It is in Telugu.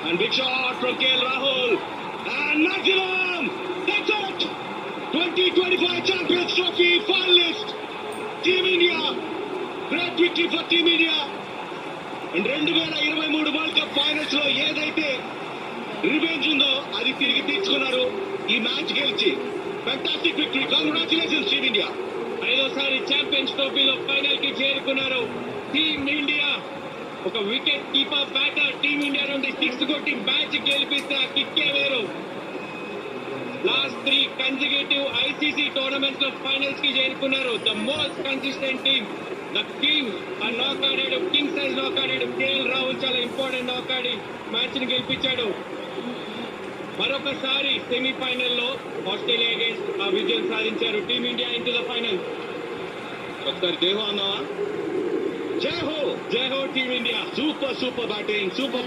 And big shot from KL Rahul. And maximum! That's it! 2025 Champions Trophy finalist. Team India. Great victory for Team India. And 2023 world cup finals లో ఏదైతే రివెంజ్ ఉందో అది తిరిగి తీర్చుకున్నారు ఈ మ్యాచ్ గెలిచి. Fantastic victory. Congratulations team India. ఐదోసారి ఛాంపియన్స్ ట్రోఫీలో ఫైనల్ కి చేరుకున్నారు టీమ్ ఇండియా. ఒక wicket keeper batter team India నుండి 6 కొట్టి మ్యాచ్ గెలిపిస్తే ఆ కిక్కే వేరు. లాస్ట్ 3 కన్సిక్యూటివ్ ఐసీసీ టోర్నమెంట్స్ లో ఫైనల్స్ కి చేరుకున్నారు. The most consistent team. The king ఆ నాక్ ఆడాడు, కింగ్ సైజ్ నాక్ ఆడాడు. కేఎల్ రాహుల్ చాలా ఇంపార్టెంట్ నాక్ ఆడి మ్యాచ్ ని గెలిపించాడు. మరొకసారి సెమీఫైనల్లో ఆస్ట్రేలియా అగేన్స్ట్ ఆ విజయం సాధించారు టీమిండియా ఇంటూ ద ఫైనల్. ఒకసారి జై హో అన్నావా? జై హో team India. Super batting, super